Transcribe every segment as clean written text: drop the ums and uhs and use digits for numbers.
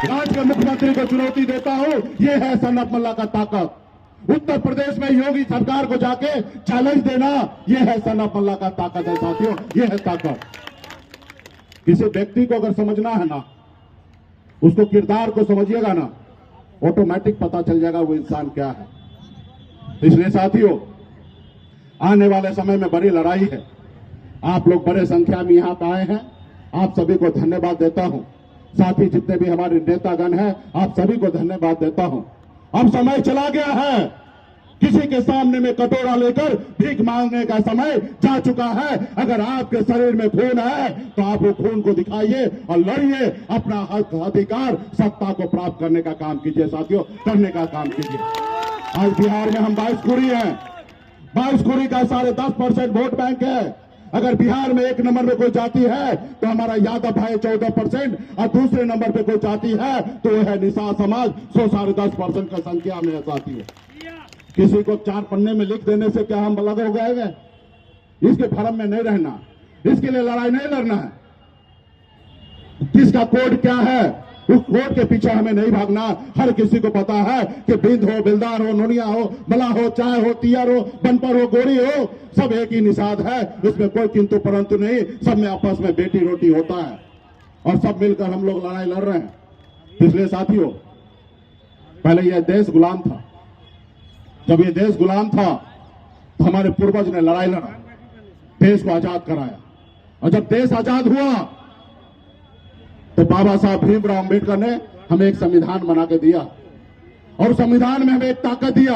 राज्य के मुख्यमंत्री को चुनौती देता हूं, ये है सनत मल्ला का ताकत। उत्तर प्रदेश में योगी सरकार को जाके चैलेंज देना, ये है सनत मल्ला का ताकत है साथियों, ये है ताकत। किसी व्यक्ति को अगर समझना है ना, उसको किरदार को समझिएगा ना, ऑटोमेटिक पता चल जाएगा वो इंसान क्या है। इसलिए साथियों, आने वाले समय में बड़ी लड़ाई है। आप लोग बड़े संख्या में यहां आए हैं, आप सभी को धन्यवाद देता हूं। साथ ही जितने भी हमारे नेतागण हैं, आप सभी को धन्यवाद देता हूं। अब समय चला गया है, किसी के सामने में कटोरा लेकर भीख मांगने का समय जा चुका है। अगर आपके शरीर में खून है तो आप वो खून को दिखाइए और लड़िए, अपना हक अधिकार सत्ता को प्राप्त करने का काम कीजिए साथियों, करने का काम कीजिए। आज बिहार में हम 22 कुरी हैं, 22 कुरी का 10.5% वोट बैंक है। अगर बिहार में एक नंबर में कोई जाति है तो हमारा यादव भाई 14% और दूसरे नंबर पे कोई जाति है तो वह है निषाद समाज 10.5% का संख्या में साथी है। किसी को 4 पन्ने में लिख देने से क्या हम अलग हो गए? इसके भ्रम में नहीं रहना, इसके लिए लड़ाई नहीं लड़ना है। किसका कोड क्या है, उस कोड के पीछे हमें नहीं भागना। हर किसी को पता है कि बिंद हो, बिलदार हो, नोनिया हो, मला हो, चाय हो, तियर हो, बनपर हो, गोरी हो, सब एक ही निषाद है। इसमें कोई किंतु परंतु नहीं, सब में आपस में बेटी रोटी होता है और सब मिलकर हम लोग लड़ाई लड़ रहे हैं। इसलिए साथियों, पहले यह देश गुलाम था। जब ये देश गुलाम था तो हमारे पूर्वज ने लड़ाई लड़ा, देश को आजाद कराया। और जब देश आजाद हुआ तो बाबा साहब भीमराव अंबेडकर ने हमें एक संविधान बना के दिया और संविधान में हमें एक ताकत दिया,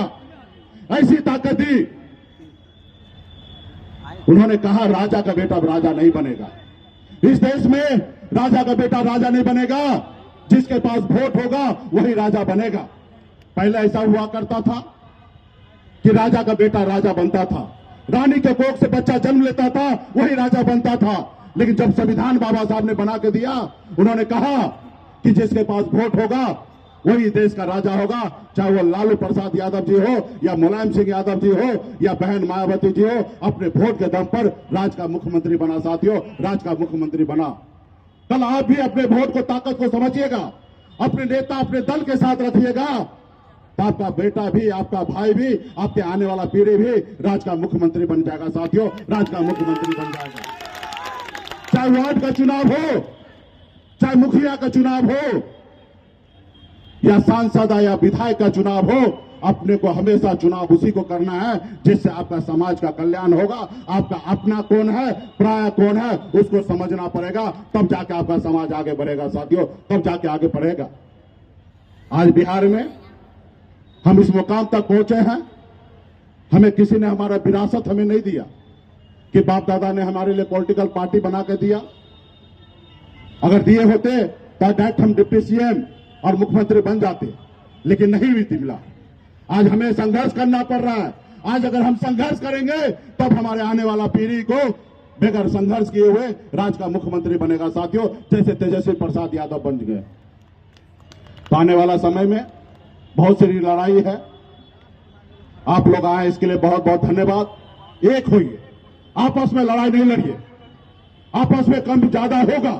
ऐसी ताकत दी। उन्होंने कहा राजा का बेटा राजा नहीं बनेगा, इस देश में राजा का बेटा राजा नहीं बनेगा, जिसके पास वोट होगा वही राजा बनेगा। पहले ऐसा हुआ करता था कि राजा का बेटा राजा बनता था, रानी के कोख से बच्चा जन्म लेता था, वही राजा बनता था। लेकिन जब संविधान बाबा साहब ने बना के दिया, उन्होंने कहा कि जिसके पास वोट होगा वही देश का राजा होगा, चाहे वो लालू प्रसाद यादव जी हो या मुलायम सिंह यादव जी हो या बहन मायावती जी हो, अपने वोट के दम पर राज्य का मुख्यमंत्री बना साथियों, राज्य का मुख्यमंत्री बना। कल आप भी अपने वोट को ताकत को समझिएगा, अपने नेता अपने दल के साथ रखिएगा, तो आपका बेटा भी, आपका भाई भी, आपके आने वाला पीढ़ी भी राज्य का मुख्यमंत्री बन जाएगा साथियों, राज्य का मुख्यमंत्री बन जाएगा। चाहे वार्ड का चुनाव हो, चाहे मुखिया का चुनाव हो या सांसद या विधायक का चुनाव हो, अपने को हमेशा चुनाव उसी को करना है जिससे आपका समाज का कल्याण होगा। आपका अपना कौन है, पराया कौन है, उसको समझना पड़ेगा, तब जाके आपका समाज आगे बढ़ेगा साथियों, तब जाके आगे बढ़ेगा। आज बिहार में हम इस मुकाम तक पहुंचे हैं, हमें किसी ने हमारा विरासत हमें नहीं दिया कि बाप दादा ने हमारे लिए पॉलिटिकल पार्टी बना के दिया। अगर दिए होते तो डायरेक्ट हम डिप्टी सीएम और मुख्यमंत्री बन जाते, लेकिन नहीं भी मिला। आज हमें संघर्ष करना पड़ रहा है। आज अगर हम संघर्ष करेंगे तब हमारे आने वाला पीढ़ी को बगैर संघर्ष किए हुए राज्य का मुख्यमंत्री बनेगा साथियों, जैसे तेजस्वी प्रसाद यादव बन गए। तो आने वाला समय में बहुत सी लड़ाई है। आप लोग आए इसके लिए बहुत बहुत धन्यवाद। एक होइए, आपस में लड़ाई नहीं लड़िए, आपस में कम ज्यादा होगा।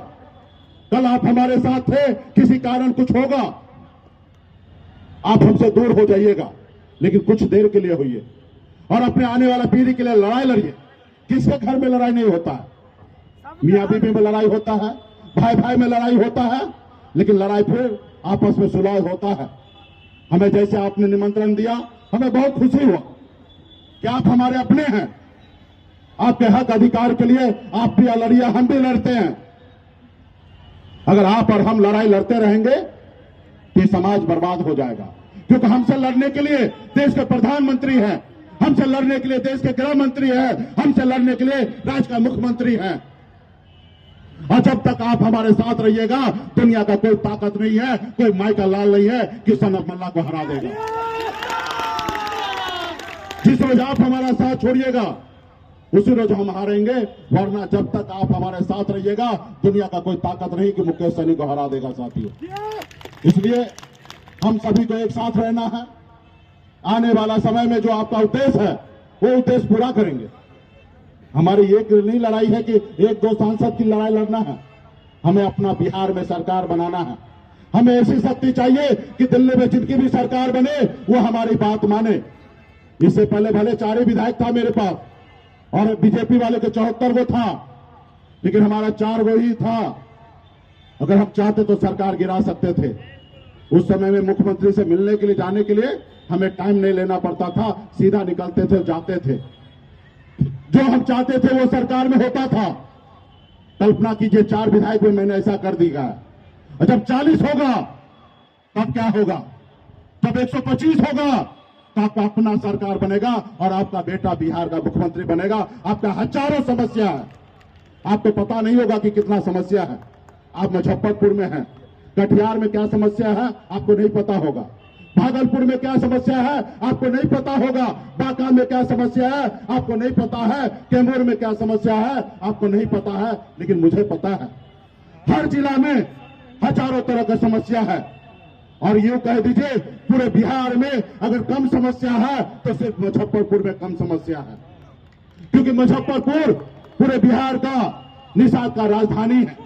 कल आप हमारे साथ थे, किसी कारण कुछ होगा, आप हमसे दूर हो जाइएगा, लेकिन कुछ देर के लिए होइए और अपने आने वाला पीढ़ी के लिए लड़ाई लड़िए। किसके घर में लड़ाई नहीं होता है, मियां बीवी में लड़ाई होता है, भाई भाई में लड़ाई होता है, लेकिन लड़ाई फिर आपस में सुलह होता है। हमें जैसे आपने निमंत्रण दिया, हमें बहुत खुशी हुआ कि आप हमारे अपने हैं। आपके हक अधिकार के लिए आप भी लड़िए, हम भी लड़ते हैं। अगर आप और हम लड़ाई लड़ते रहेंगे तो समाज बर्बाद हो जाएगा, क्योंकि हमसे लड़ने के लिए देश के प्रधानमंत्री हैं, हमसे लड़ने के लिए देश के गृह मंत्री हैं, हमसे लड़ने के लिए राज्य का मुख्यमंत्री हैं। और जब तक आप हमारे साथ रहिएगा, दुनिया का कोई ताकत नहीं है, कोई माई का लाल नहीं है कि सनत मल्ला को हरा देगा। जिस रोज आप हमारा साथ छोड़िएगा उसी रोज हम हारेंगे, वरना जब तक आप हमारे साथ रहिएगा, दुनिया का कोई ताकत नहीं कि मुकेश सहनी को हरा देगा साथियों। इसलिए हम सभी को एक साथ रहना है। आने वाला समय में जो आपका उद्देश्य है वो उद्देश्य पूरा करेंगे। हमारी एक नहीं लड़ाई है कि एक दो सांसद की लड़ाई लड़ना है, हमें अपना बिहार में सरकार बनाना है, हमें ऐसी शक्ति चाहिए कि दिल्ली में जिनकी भी सरकार बने वो हमारी बात माने। इससे पहले भले 4 ही विधायक था मेरे पास और बीजेपी वाले के 74 गो था, लेकिन हमारा 4 गो ही था। अगर हम चाहते तो सरकार गिरा सकते थे। उस समय में मुख्यमंत्री से मिलने के लिए, जाने के लिए हमें टाइम नहीं लेना पड़ता था, सीधा निकलते थे, जाते थे। जो हम चाहते थे वो सरकार में होता था। कल्पना कीजिए 4 विधायक में मैंने ऐसा कर दिया है। और जब 40 होगा तब क्या होगा? जब 125 होगा तब अपना सरकार बनेगा और आपका बेटा बिहार का मुख्यमंत्री बनेगा। आपका हजारों समस्या है, आपको पता नहीं होगा कि कितना समस्या है। आप मुजफ्फरपुर में हैं, कटिहार में क्या समस्या है आपको नहीं पता होगा, भागलपुर में क्या समस्या है आपको नहीं पता होगा, बांका में क्या समस्या है आपको नहीं पता है, कैमूर में क्या समस्या है आपको नहीं पता है, लेकिन मुझे पता है। हर जिला में हजारों तरह की समस्या है। और यूं कह दीजिए पूरे बिहार में अगर कम समस्या है तो सिर्फ मुजफ्फरपुर में कम समस्या है, क्योंकि मुजफ्फरपुर पूरे बिहार का निषाद का राजधानी है।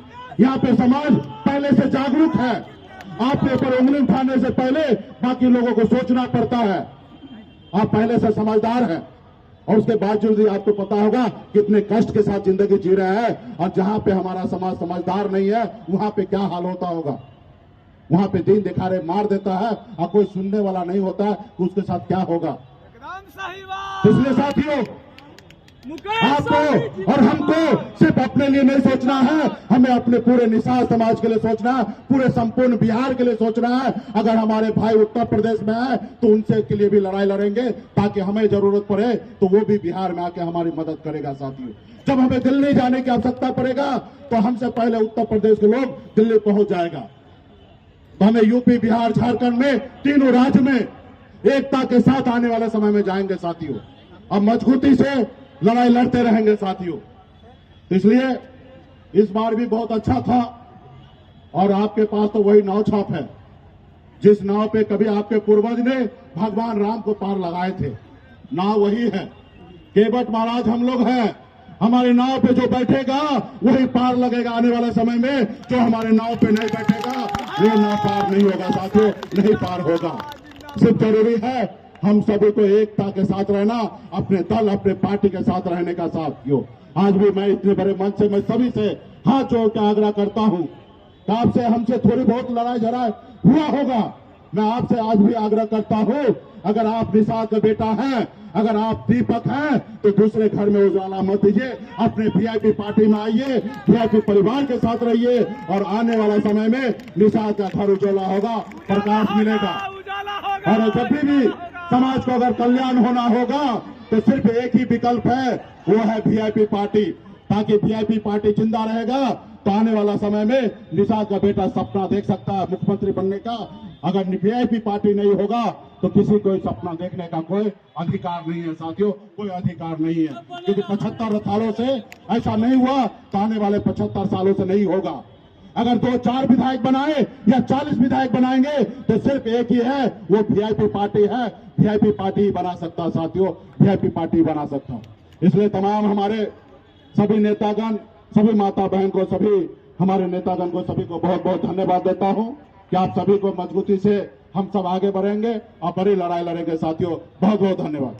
यहाँ पे समाज पहले से जागरूक है। आपके ऊपर उंगली उठाने से पहले बाकी लोगों को सोचना पड़ता है। आप पहले से समझदार हैं और उसके बावजूद भी आपको पता होगा कितने कष्ट के साथ जिंदगी जी रहे हैं। और जहां पे हमारा समाज समझदार नहीं है वहां पे क्या हाल होता होगा। वहां पे दिन दिखारे मार देता है और कोई सुनने वाला नहीं होता है कि उसके साथ क्या होगा। इसलिए साथियों, आपको और हमको सिर्फ अपने लिए नहीं सोचना है, हमें अपने पूरे निषाद समाज के लिए सोचना है, पूरे संपूर्ण बिहार के लिए सोचना है। अगर हमारे भाई उत्तर प्रदेश में है तो उनसे के लिए भी लड़ाई लड़ेंगे, ताकि हमें जरूरत पड़े तो वो भी बिहार में आके हमारी मदद करेगा। साथियों, जब हमें दिल्ली जाने की आवश्यकता पड़ेगा तो हमसे पहले उत्तर प्रदेश के लोग दिल्ली पहुंच जाएगा। तो हमें यूपी, बिहार, झारखंड में तीनों राज्य में एकता के साथ आने वाले समय में जाएंगे साथियों। अब मजबूती से लड़ाई लड़ते रहेंगे साथियों। इसलिए इस बार भी बहुत अच्छा था। और आपके पास तो वही नाव छाप है जिस नाव पे कभी आपके पूर्वज ने भगवान राम को पार लगाए थे। नाव वही है, केवट महाराज हम लोग हैं। हमारे नाव पे जो बैठेगा वही पार लगेगा आने वाले समय में। जो हमारे नाव पे नहीं बैठेगा वो नाव पार नहीं होगा साथियों, नहीं पार होगा। सिर्फ जरूरी है हम सभी को एकता के साथ रहना, अपने दल, अपने पार्टी के साथ रहने का। साथियों, आज भी मैं इतने बड़े मंच से मैं सभी से हाथ जोड़ के आग्रह करता हूं कि आपसे हमसे थोड़ी बहुत लड़ाई झड़ाई हुआ होगा। मैं आपसे आज भी आग्रह करता हूं, अगर आप निषाद का बेटा हैं, अगर आप दीपक हैं, तो दूसरे घर में उजाला मत दीजिए। अपने वीआईपी पार्टी में आइए, वीआईपी परिवार के साथ रहिए और आने वाला समय में निषाद का घर उजाला होगा, प्रकाश मिलेगा। और जब भी समाज को अगर कल्याण होना होगा तो सिर्फ एक ही विकल्प है, वो है वीआईपी पार्टी। ताकि वीआईपी पार्टी जिंदा रहेगा तो आने वाला समय में निषाद का बेटा सपना देख सकता है मुख्यमंत्री बनने का। अगर वीआईपी पार्टी नहीं होगा तो किसी को सपना देखने का कोई अधिकार नहीं है साथियों, कोई अधिकार नहीं है। क्योंकि 75 सालों से ऐसा नहीं हुआ तो आने वाले 75 सालों से नहीं होगा। अगर 2-4 विधायक बनाए या 40 विधायक बनाएंगे तो सिर्फ एक ही है, वो वीआईपी पार्टी है। वीआईपी पार्टी ही बना सकता साथियों, वीआईपी पार्टी बना सकता। इसलिए तमाम हमारे सभी नेतागण, सभी माता बहन को, सभी हमारे नेतागण को, सभी को बहुत बहुत धन्यवाद देता हूं कि आप सभी को मजबूती से हम सब आगे बढ़ेंगे और बड़ी लड़ाई लड़ेंगे साथियों। बहुत बहुत धन्यवाद।